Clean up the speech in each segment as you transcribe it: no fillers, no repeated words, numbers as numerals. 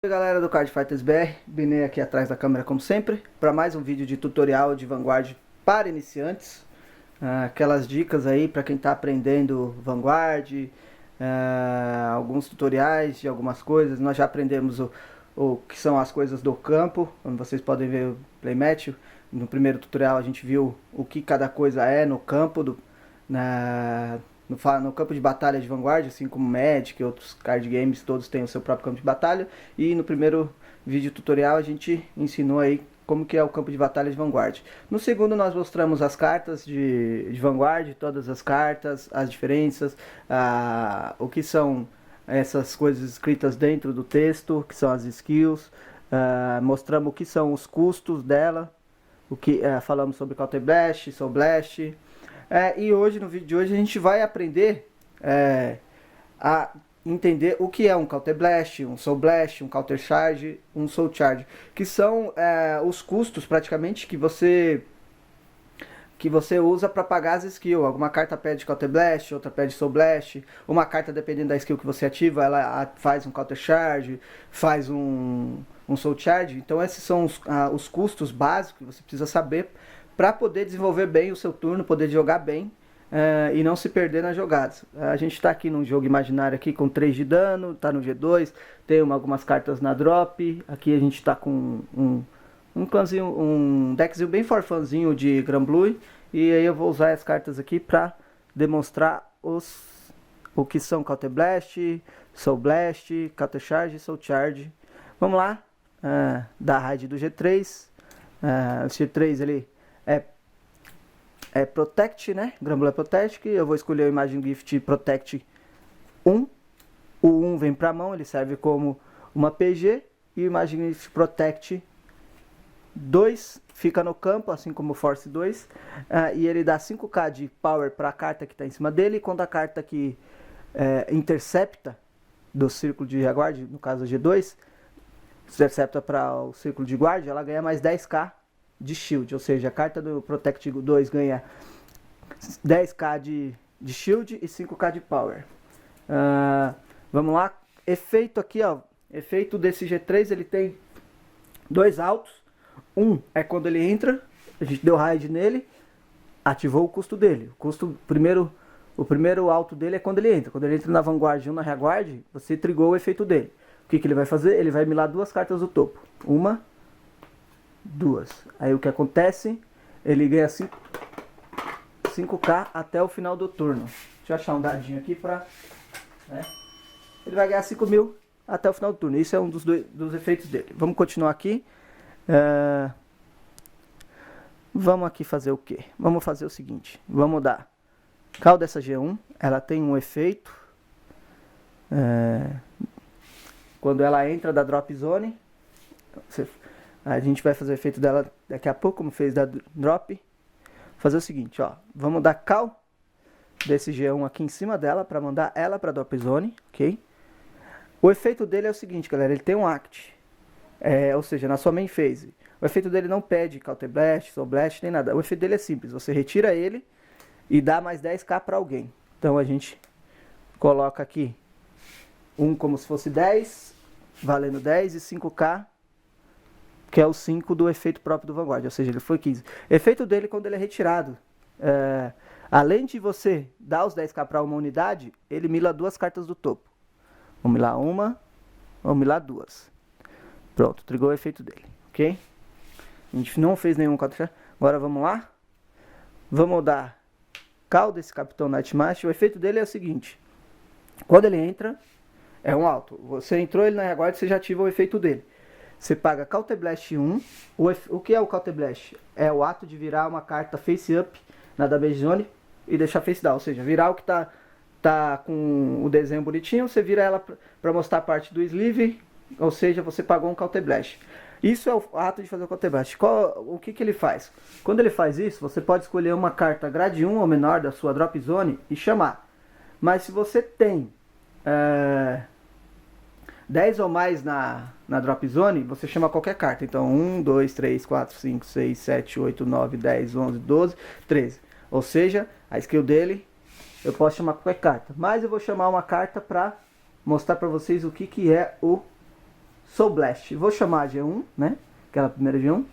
Oi galera do Card Fighters BR, Binei aqui atrás da câmera como sempre, para mais um vídeo de tutorial de Vanguard para iniciantes. Aquelas dicas aí para quem está aprendendo Vanguard, alguns tutoriais de algumas coisas. Nós já aprendemos o que são as coisas do campo, como vocês podem ver o playmatch. No primeiro tutorial a gente viu o que cada coisa é no campo no campo de batalha de Vanguard, assim como Magic e outros card games, todos têm o seu próprio campo de batalha. E no primeiro vídeo tutorial a gente ensinou aí como que é o campo de batalha de Vanguard. No segundo nós mostramos as cartas de Vanguard, todas as cartas, as diferenças, o que são essas coisas escritas dentro do texto, que são as skills, mostramos o que são os custos dela, falamos sobre Counter Blast, Soul Blast. E hoje, no vídeo de hoje, a gente vai aprender a entender o que é um Counter Blast, um Soul Blast, um Counter Charge, um Soul Charge, que são os custos praticamente que você usa para pagar as skills. Alguma carta pede Counter Blast, outra pede Soul Blast, uma carta, dependendo da skill que você ativa, ela faz um Counter Charge, faz um Soul Charge. Então esses são os custos básicos que você precisa saber para poder desenvolver bem o seu turno, poder jogar bem e não se perder nas jogadas. A gente está aqui num jogo imaginário aqui com 3 de dano, está no G2, tem algumas cartas na drop. Aqui a gente está com um deckzinho bem forfanzinho de Granblue. E aí eu vou usar as cartas aqui para demonstrar o que são Counter Blast, Soul Blast, Counter Charge e Soul Charge. Vamos lá, da raid do G3. O G3 ele é Protect, né? Granblue Protect. Eu vou escolher o Imagine Gift Protect 1. O 1 vem para a mão, ele serve como uma PG. E o Imagine Gift Protect 2 fica no campo, assim como o Force 2. E ele dá 5k de power para a carta que está em cima dele. E quando a carta que intercepta do círculo de guarda, no caso G2, intercepta para o círculo de guarda, ela ganha mais 10k de shield, ou seja, a carta do Protect 2 ganha 10k de shield e 5k de power. Vamos lá, efeito aqui, ó, efeito desse G3, ele tem dois altos. Um é quando ele entra, a gente deu raid nele, ativou o custo dele. O primeiro alto dele é quando ele entra. Quando ele entra na Vanguard ou na Rearguard, você trigou o efeito dele. O que ele vai fazer? Ele vai milar duas cartas do topo. Uma, duas. Aí o que acontece? Ele ganha 5k até o final do turno. Deixa eu achar um dadinho aqui pra... Ele vai ganhar 5.000 até o final do turno. Isso é um dos efeitos dele. Vamos continuar aqui. Vamos aqui fazer o que? Vamos fazer o seguinte. Vamos dar cal dessa G1. Ela tem um efeito. Quando ela entra da drop zone, a gente vai fazer o efeito dela daqui a pouco, como fez da drop. Fazer o seguinte, ó. Vamos dar cal desse G1 aqui em cima dela para mandar ela para drop zone, ok? O efeito dele é o seguinte, galera. Ele tem um act, ou seja, na sua main phase. O efeito dele não pede Counter Blast, Soul Blast, nem nada. O efeito dele é simples. Você retira ele e dá mais 10k para alguém. Então a gente coloca aqui um como se fosse 10, valendo 10 e 5k, que é o 5 do efeito próprio do Vanguard, ou seja, ele foi 15. Efeito dele quando ele é retirado. Além de você dar os 10k para uma unidade, ele mila duas cartas do topo. Vamos milar uma, vamos milar duas. Pronto, trigou o efeito dele, ok? A gente não fez nenhum counter. Agora vamos lá. Vamos dar cal desse Capitão Nightmaster. O efeito dele é o seguinte. Quando ele entra, é um alto. Você entrou ele na reguarda, você já ativa o efeito dele. Você paga Counter Blast 1. O que é o Counter Blast? É o ato de virar uma carta face up na damage zone e deixar face down. Ou seja, virar o que tá com o desenho bonitinho, você vira ela para mostrar a parte do sleeve. Ou seja, você pagou um Counter Blast. Isso é o ato de fazer o Counter Blast. O que ele faz? Quando ele faz isso, você pode escolher uma carta grade 1 ou menor da sua drop zone e chamar. Mas se você tem 10 ou mais na drop zone, você chama qualquer carta. Então 1, 2, 3, 4, 5, 6, 7, 8, 9, 10, 11, 12, 13. Ou seja, a skill dele, eu posso chamar qualquer carta. Mas eu vou chamar uma carta para mostrar para vocês o que é o Soul Blast. Vou chamar a G1, né? Aquela primeira G1.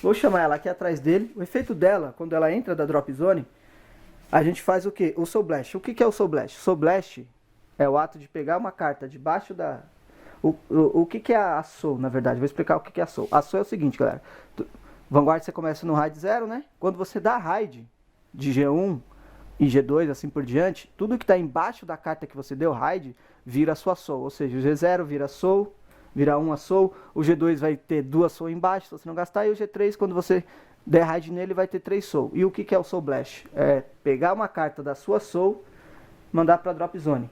Vou chamar ela aqui atrás dele. O efeito dela, quando ela entra da Drop Zone, a gente faz o que? O Soul Blast. O que é o Soul Blast? Soul Blast é o ato de pegar uma carta debaixo da... O que é a Soul, na verdade? Vou explicar o que é a Soul. A Soul é o seguinte, galera. Vanguard você começa no raid 0, né? Quando você dá raid de G1 e G2, assim por diante, tudo que está embaixo da carta que você deu raid, vira a sua Soul. Ou seja, o G0 vira Soul, vira 1 a Soul. O G2 vai ter 2 Soul embaixo, se você não gastar. E o G3, quando você der raid nele, vai ter 3 Soul. E o que é o Soul Blast? É pegar uma carta da sua Soul, mandar para a Drop Zone.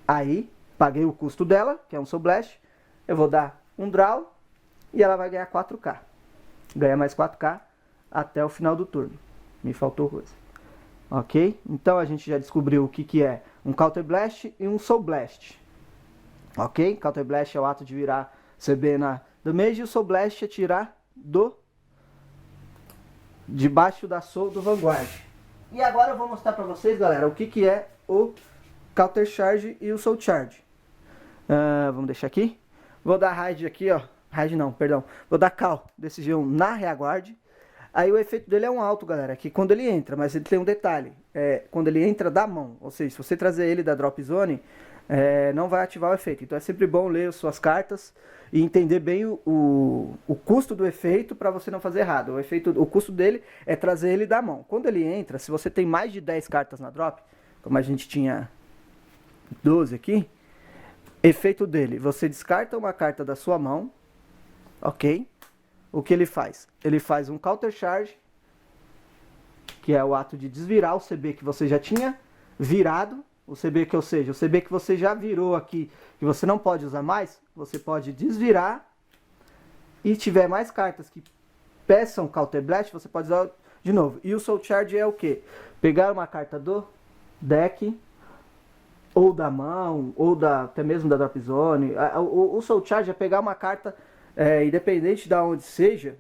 Aí, paguei o custo dela, que é um Soul Blast. Eu vou dar um draw e ela vai ganhar 4k. Ganha mais 4k até o final do turno. Me faltou coisa. Ok? Então a gente já descobriu o que é um Counter Blast e um Soul Blast. Ok? Counter Blast é o ato de virar CB na damage e o Soul Blast é tirar debaixo da Soul do Vanguard. E agora eu vou mostrar pra vocês, galera, o que é o Counter Charge e o Soul Charge. Vamos deixar aqui. Vou dar raid aqui, ó. Raid não, perdão. Vou dar cal desse G1 na rearguard. Aí o efeito dele é um alto, galera. Que quando ele entra, mas ele tem um detalhe. Quando ele entra da mão. Ou seja, se você trazer ele da Drop Zone, não vai ativar o efeito. Então é sempre bom ler as suas cartas e entender bem o custo do efeito para você não fazer errado. O custo dele é trazer ele da mão. Quando ele entra, se você tem mais de 10 cartas na Drop, como a gente tinha 12 aqui, efeito dele, você descarta uma carta da sua mão, ok? O que ele faz? Ele faz um Counter Charge, que é o ato de desvirar o CB que você já tinha virado, o CB ou seja, o CB que você já virou aqui, que você não pode usar mais, você pode desvirar, e tiver mais cartas que peçam Counter Blast, você pode usar de novo. E o Soul Charge é o que? Pegar uma carta do deck, ou da mão, ou até mesmo da Drop Zone. O Soul Charge é pegar uma carta, independente de onde seja,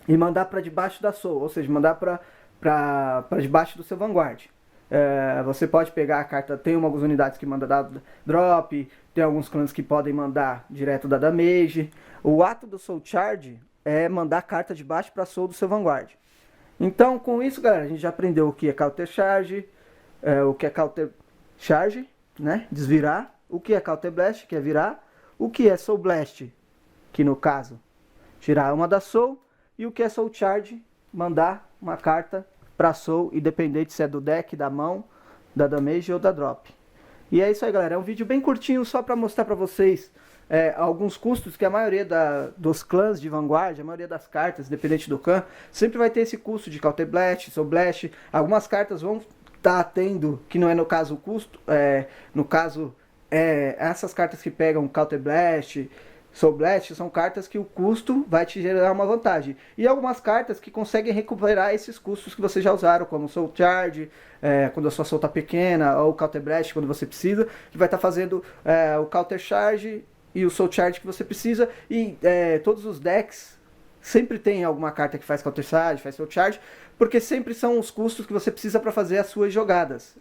e mandar para debaixo da Soul, ou seja, mandar para debaixo do seu Vanguard. Você pode pegar a carta, tem algumas unidades que mandam da Drop, tem alguns clãs que podem mandar direto da Damage. O ato do Soul Charge é mandar carta de baixo para Soul do seu Vanguard. Então, com isso, galera, a gente já aprendeu o que é Counter Charge, o que é Counter Charge, né? Desvirar. O que é Counter Blast, que é virar. O que é Soul Blast, que no caso, tirar uma da Soul. E o que é Soul Charge, mandar uma carta para Soul, independente se é do deck, da mão, da Damage ou da Drop. E é isso aí, galera. É um vídeo bem curtinho, só para mostrar para vocês alguns custos que a maioria dos clãs de Vanguard, a maioria das cartas, independente do clã, sempre vai ter esse custo de Counter Blast, Soul Blast. Algumas cartas vão tá tendo, que não é no caso o custo, no caso essas cartas que pegam Counter Blast, Soul Blast, são cartas que o custo vai te gerar uma vantagem. E algumas cartas que conseguem recuperar esses custos que você já usaram, como Soul Charge, quando a sua Soul tá pequena, ou Counter Blast quando você precisa, que vai estar fazendo o Counter Charge e o Soul Charge que você precisa, e todos os decks sempre tem alguma carta que faz Counter Charge, faz Soul Charge, porque sempre são os custos que você precisa para fazer as suas jogadas.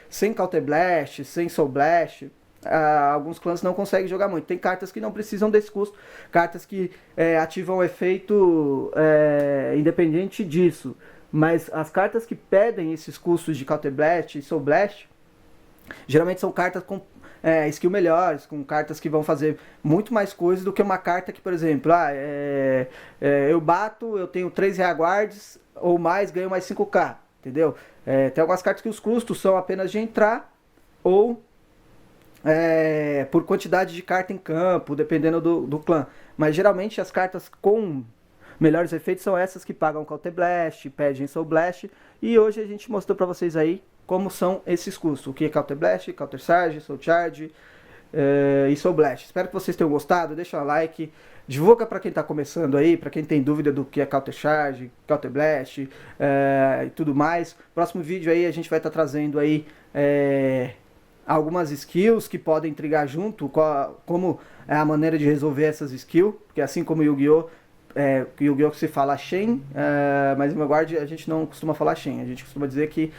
Sem Counter Blast, sem Soul Blast, alguns clãs não conseguem jogar muito. Tem cartas que não precisam desse custo, cartas que ativam o efeito independente disso. Mas as cartas que pedem esses custos de Counter Blast e Soul Blast, geralmente são cartas com skill melhores, com cartas que vão fazer muito mais coisas do que uma carta que, por exemplo, eu bato, eu tenho 3 rearguards ou mais, ganho mais 5k, entendeu? Tem algumas cartas que os custos são apenas de entrar ou por quantidade de carta em campo, dependendo do clã. Mas geralmente as cartas com melhores efeitos são essas que pagam Counter Blast, pedem Soul Blast. E hoje a gente mostrou pra vocês aí como são esses custos. O que é Counter Blast, Counter Charge, Soul Charge e Soul Blast. Espero que vocês tenham gostado, deixa um like. Divulga pra quem tá começando aí, pra quem tem dúvida do que é Counter Charge, Counter Blast e tudo mais. Próximo vídeo aí a gente vai estar trazendo aí algumas skills que podem intrigar junto, como é a maneira de resolver essas skills, porque assim como o Yu-Gi-Oh! Yu-Gi-Oh! Que se fala Shen, mas em Vanguard a gente não costuma falar Shen, a gente costuma dizer que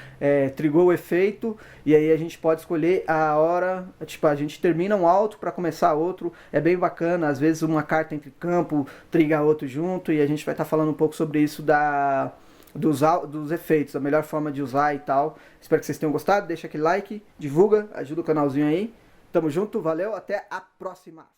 trigou o efeito, e aí a gente pode escolher a hora, tipo, a gente termina um alto para começar outro, é bem bacana, às vezes uma carta entre campo triga outro junto, e a gente vai estar falando um pouco sobre isso dos efeitos, a melhor forma de usar e tal. Espero que vocês tenham gostado, deixa aquele like, divulga, ajuda o canalzinho aí. Tamo junto, valeu, até a próxima!